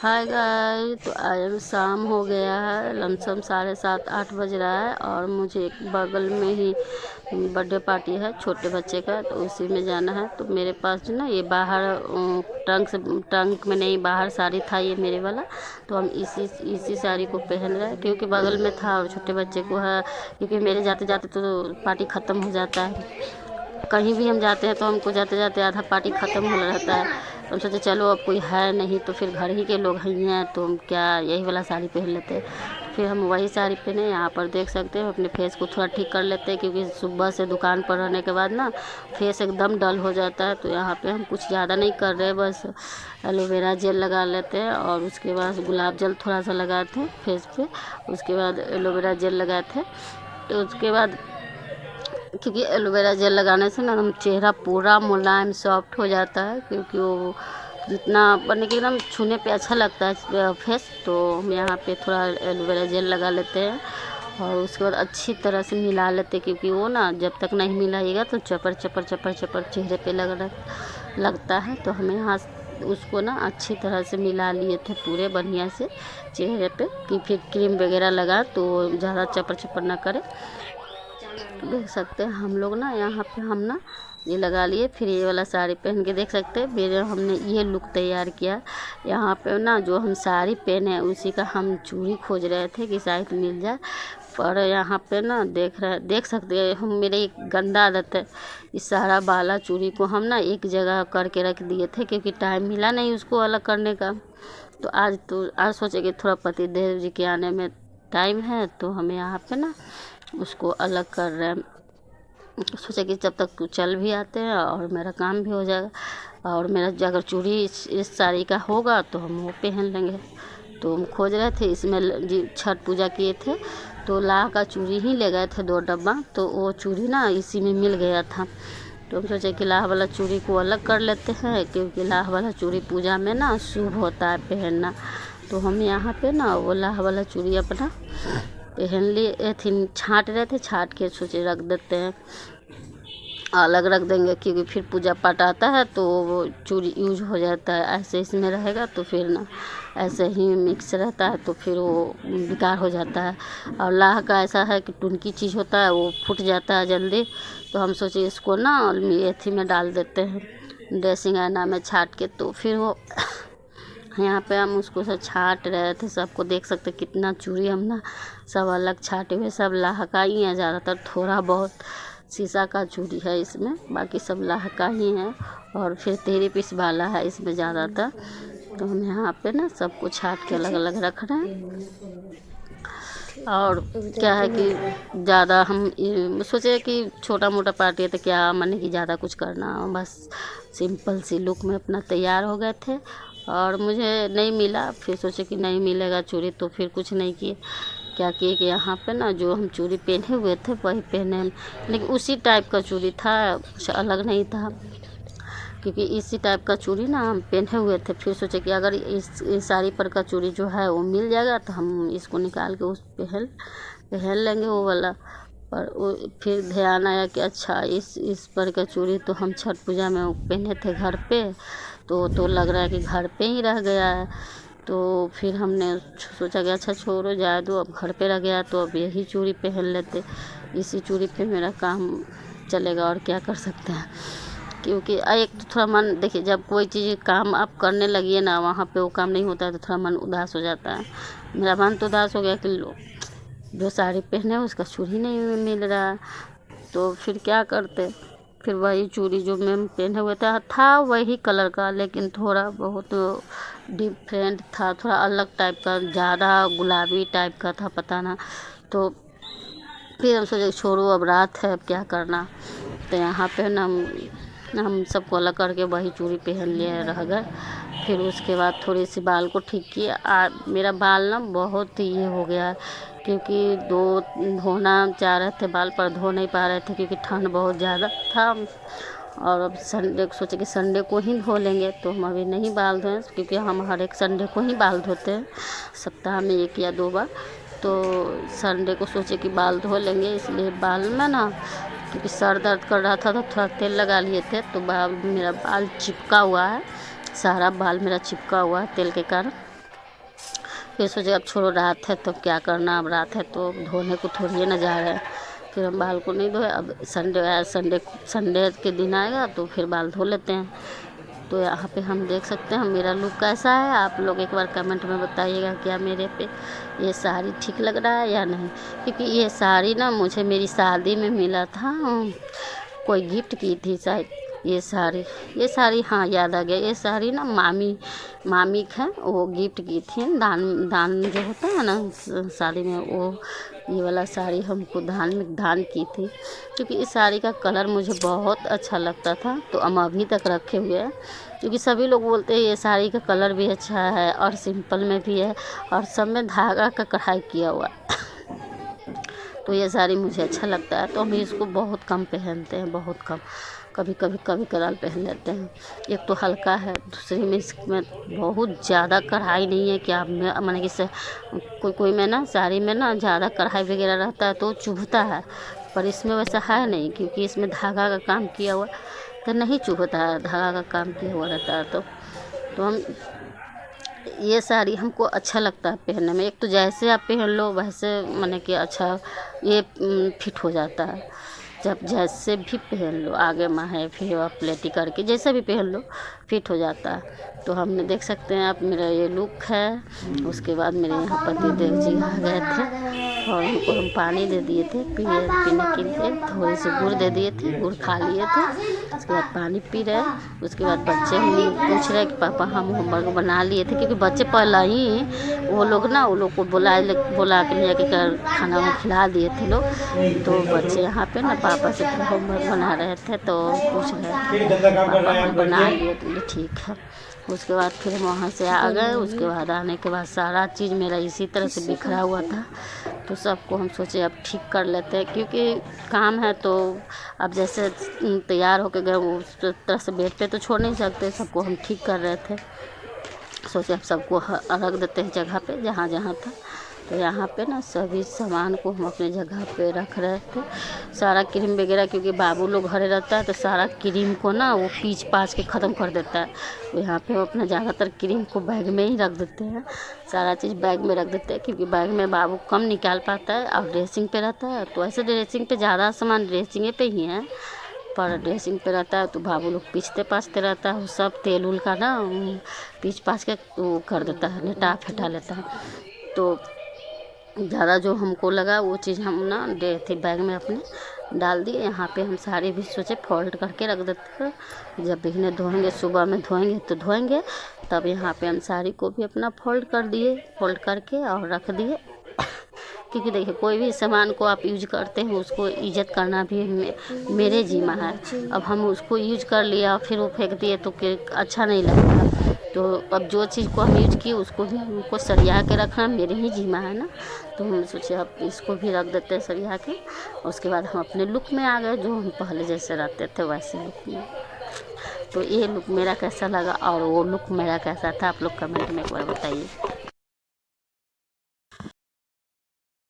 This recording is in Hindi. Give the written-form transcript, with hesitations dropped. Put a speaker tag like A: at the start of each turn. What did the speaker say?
A: हाय गाइस, तो आज शाम हो गया है। लमसम 7:30-8 बज रहा है और मुझे एक बगल में ही बर्थडे पार्टी है छोटे बच्चे का, तो उसी में जाना है। तो मेरे पास जो ना ये बाहर ट्रंक में नहीं, बाहर साड़ी था ये मेरे वाला। तो हम इसी साड़ी को पहन रहे हैं क्योंकि बगल में था और छोटे बच्चे को है, क्योंकि मेरे जाते जाते तो पार्टी ख़त्म हो जाता है। कहीं भी हम जाते हैं तो हमको जाते जाते आधा पार्टी ख़त्म हो रहता है। तो हम सोचे चलो अब कोई है नहीं तो फिर घर ही के लोग ही हैं तो हम क्या यही वाला साड़ी पहन लेते हैं। फिर हम वही साड़ी पहने। यहाँ पर देख सकते हो, अपने फेस को थोड़ा ठीक कर लेते हैं क्योंकि सुबह से दुकान पर रहने के बाद ना फेस एकदम डल हो जाता है। तो यहाँ पे हम कुछ ज़्यादा नहीं कर रहे, बस एलोवेरा जेल लगा लेते हैं और उसके बाद गुलाब जल थोड़ा सा लगाते हैं फेस पे। उसके बाद एलोवेरा जेल लगाए थे। तो उसके बाद क्योंकि एलोवेरा जेल लगाने से ना हम चेहरा पूरा मुलायम सॉफ्ट हो जाता है, क्योंकि वो जितना बनने के एकदम छूने पे अच्छा लगता है फेस। तो हम यहाँ पे थोड़ा एलोवेरा जेल लगा लेते हैं और उसके बाद अच्छी तरह से मिला लेते हैं, क्योंकि वो ना जब तक नहीं मिलाइएगा तो चपर चपर चपर चपर चेहरे पे लगता है। तो हमें यहाँ उसको ना अच्छी तरह से मिला लिए थे पूरे बढ़िया से चेहरे पे, कि फिर क्रीम वगैरह लगा तो ज़्यादा चपर चपर ना करे। देख सकते हैं हम लोग ना यहाँ पे हम ना ये लगा लिए। फिर ये वाला साड़ी पहन के देख सकते हैं मेरे हमने ये लुक तैयार किया। यहाँ पे ना जो हम साड़ी पहने हैं उसी का हम चूड़ी खोज रहे थे कि शायद मिल जाए। पर यहाँ पे ना देख सकते हैं हम, मेरे एक गंदा आदत है, इस सारा बाला चूड़ी को हम ना एक जगह करके रख दिए थे क्योंकि टाइम मिला नहीं उसको अलग करने का। तो आज सोचे कि थोड़ा पतिदेव जी के आने में टाइम है तो हमें यहाँ पे ना उसको अलग कर रहे हैं। सोचा कि जब तक चल भी आते हैं और मेरा काम भी हो जाएगा और मेरा अगर चूड़ी इस साड़ी का होगा तो हम वो पहन लेंगे। तो हम खोज रहे थे इसमें जी, छठ पूजा किए थे तो लाह का चूड़ी ही ले गए थे 2 डब्बा, तो वो चूड़ी ना इसी में मिल गया था। तो हम सोचे कि लाह वाला चूड़ी को अलग कर लेते हैं क्योंकि लाह वाला चूड़ी पूजा में ना शुभ होता है पहनना। तो हम यहाँ पे ना वो लाह वाला चूड़ी अपना पहन लिए थी, छाँट रहे थे, छाँट के सोचे रख देते हैं, अलग रख देंगे क्योंकि फिर पूजा पाठ आता है तो वो चूड़ी यूज हो जाता है। ऐसे इसमें रहेगा तो फिर ना ऐसे ही मिक्स रहता है तो फिर वो बेकार हो जाता है। और लाह का ऐसा है कि टुनकी चीज़ होता है, वो फूट जाता है जल्दी। तो हम सोचे इसको ना मेथी में डाल देते हैं ड्रेसिंग आईना में छाँट के। तो फिर वो यहाँ पे हम उसको सब छाँट रहे थे, सबको देख सकते कितना चूड़ी हम ना सब अलग छाँटे हुए, सब लाह का ही है ज़्यादातर, थोड़ा बहुत शीशा का चूड़ी है इसमें, बाकी सब लाह का ही है। और फिर 13 पीस वाला है इसमें ज़्यादातर। तो हम यहाँ पे ना सबको छाँट के अलग अलग रख रहे हैं। और क्या है कि ज़्यादा हम सोचे कि छोटा मोटा पार्टी है तो क्या मन कि ज़्यादा कुछ करना, बस सिंपल सी लुक में अपना तैयार हो गए थे। और मुझे नहीं मिला, फिर सोचे कि नहीं मिलेगा चूड़ी तो फिर कुछ नहीं किए, क्या किए कि यहाँ पे ना जो हम चूड़ी पहने हुए थे वही पहने हम, लेकिन उसी टाइप का चूड़ी था, कुछ अलग नहीं था, क्योंकि इसी टाइप का चूड़ी ना हम पहने हुए थे। फिर सोचे कि अगर इस साड़ी पर का चूड़ी जो है वो मिल जाएगा तो हम इसको निकाल के उस पहन लेंगे वो वाला। पर वो फिर ध्यान आया कि अच्छा इस पर का चूड़ी तो हम छठ पूजा में वो पहने थे घर पे, तो लग रहा है कि घर पे ही रह गया है। तो फिर हमने सोचा कि अच्छा छोड़ो जाए दो, अब घर पे रह गया तो अब यही चूड़ी पहन लेते, इसी चूड़ी पे मेरा काम चलेगा और क्या कर सकते हैं। क्योंकि एक तो थोड़ा मन, देखिए जब कोई चीज़ काम आप करने लगिए ना वहाँ पे वो काम नहीं होता है तो थोड़ा मन उदास हो जाता है। मेरा मन तो उदास हो गया कि जो साड़ी पहने उसका चूड़ी नहीं मिल रहा। तो फिर क्या करते, फिर वही चूड़ी जो मैं पहने हुए था वही कलर का, लेकिन थोड़ा बहुत डिफरेंट था, थोड़ा अलग टाइप का, ज़्यादा गुलाबी टाइप का था, पता ना। तो फिर हम सोचे छोड़ो अब रात है अब क्या करना। तो यहाँ पे ना हम सबको अलग करके वही चूड़ी पहन लिए रह गए। फिर उसके बाद थोड़ी सी बाल को ठीक किए। मेरा बाल ना बहुत ये हो गया है क्योंकि धोना चाह रहे थे बाल पर धो नहीं पा रहे थे क्योंकि ठंड बहुत ज़्यादा था। और अब संडे को सोचे कि संडे को ही धो लेंगे, तो हम अभी नहीं बाल धोएं क्योंकि हम हर एक संडे को ही बाल धोते हैं, सप्ताह में 1 या 2 बार। तो संडे को सोचे कि बाल धो लेंगे, इसलिए बाल में ना क्योंकि सर दर्द कर रहा था तो थोड़ा तेल लगा लिए थे, तो मेरा बाल चिपका हुआ है, सारा बाल मेरा चिपका हुआ है तेल के कारण। फिर सोचे अब छोड़ो, रात है तो क्या करना, अब रात है तो धोने को थोड़ी ना जा रहे हैं। फिर हम बाल को नहीं धोए। अब संडे के दिन आएगा तो फिर बाल धो लेते हैं। तो यहाँ पे हम देख सकते हैं मेरा लुक कैसा है। आप लोग एक बार कमेंट में बताइएगा क्या मेरे पे ये साड़ी ठीक लग रहा है या नहीं। क्योंकि ये साड़ी ना मुझे मेरी शादी में मिला था, कोई गिफ्ट की थी शायद। ये साड़ी हाँ याद आ गया। ये साड़ी ना मामी है, वो गिफ्ट की थी। दान जो होता है ना शादी में, वो ये वाला साड़ी हमको दान की थी। क्योंकि इस साड़ी का कलर मुझे बहुत अच्छा लगता था, तो हम अभी तक रखे हुए हैं। क्योंकि सभी लोग बोलते हैं ये साड़ी का कलर भी अच्छा है और सिंपल में भी है और सब में धागा का कढ़ाई किया हुआ है। तो ये साड़ी मुझे अच्छा लगता है, तो हम इसको बहुत कम पहनते हैं, बहुत कम। कभी कदार पहन लेते हैं। एक तो हल्का है, दूसरी में इसमें बहुत ज़्यादा कढ़ाई नहीं है कि आप माने कि कोई में ना साड़ी में ना ज़्यादा कढ़ाई वगैरह रहता है तो चुभता है, पर इसमें वैसा है नहीं। क्योंकि इसमें धागा का काम किया हुआ तो नहीं चुभता है, धागा का काम किया हुआ रहता है। तो हम ये साड़ी हमको अच्छा लगता है पहनने में। एक तो जैसे आप पहन लो वैसे माने कि अच्छा ये फिट हो जाता है। जब जैसे भी पहन लो, आगे माहे फिर आप प्लेटी करके जैसा भी पहन लो फिट हो जाता है। तो हमने देख सकते हैं आप मेरा ये लुक है। उसके बाद मेरे यहाँ पति देव जी आ गए थे और उनको हम पानी दे दिए थे पीने के लिए। थोड़ी सी गुड़ दे दिए थे, गुड़ खा लिए थे। उसके बाद पानी पी रहे। उसके बाद बच्चे हम पूछ रहे कि पापा हम होमवर्क बना लिए थे। क्योंकि बच्चे पहले ही वो लोग को बुला के ले जाके खाना खिला दिए थे लोग। तो बच्चे यहाँ पे ना पापा से होमवर्क बना रहे थे, तो पूछ रहे थे पापा हम बना लिए। तो ठीक है। उसके बाद फिर हम वहाँ से आ गए। उसके बाद आने के बाद सारा चीज़ मेरा इसी तरह से बिखरा हुआ था, तो सबको हम सोचे अब ठीक कर लेते हैं। क्योंकि काम है तो अब जैसे तैयार होके गए उस तरह से बेड पे तो छोड़ नहीं सकते। सबको हम ठीक कर रहे थे। सोचे अब सबको रख देते हैं जगह पे जहाँ जहाँ था। तो यहाँ पे ना सभी सामान को हम अपने जगह पे रख रहे थे। सारा क्रीम वगैरह, क्योंकि बाबू लोग घरे रहता है तो सारा क्रीम को ना वो पीच पाच के ख़त्म कर देता है। तो यहाँ पे हम अपना ज़्यादातर क्रीम को बैग में ही रख देते हैं। सारा चीज़ बैग में रख देते हैं, क्योंकि बैग में बाबू कम निकाल पाता है और ड्रेसिंग पे रहता है। तो ऐसे ड्रेसिंग पे ज़्यादा सामान ड्रेसिंग पे ही है, पर ड्रेसिंग पे रहता है तो बाबू लोग पीछते पाछते रहता है। वो सब तेल उल का ना पीछ पाछ के वो कर देता है, नेटा फेटा लेता है। तो ज़्यादा जो हमको लगा वो चीज़ हम ना बैग में अपने डाल दिए। यहाँ पे हम साड़ी भी सोचे फोल्ड करके रख देते हैं। जब इन्हें धोएंगे, सुबह में धोएंगे तो धोएंगे, तब यहाँ पे हम साड़ी को भी अपना फोल्ड कर दिए, फोल्ड करके और रख दिए। क्योंकि देखिए कोई भी सामान को आप यूज करते हैं उसको इज्जत करना भी मेरे जिम्मा है। अब हम उसको यूज कर लिया फिर वो फेंक दिए तो अच्छा नहीं लगता। तो अब जो चीज़ को हम यूज किए उसको भी हमको सरिया के रखना मेरे ही जिम्मा है ना। तो हम सोचे अब इसको भी रख देते हैं सरिया के। उसके बाद हम अपने लुक में आ गए, जो हम पहले जैसे रहते थे वैसे लुक में। तो ये लुक मेरा कैसा लगा और वो लुक मेरा कैसा था, आप लोग कमेंट में एक बार बताइए।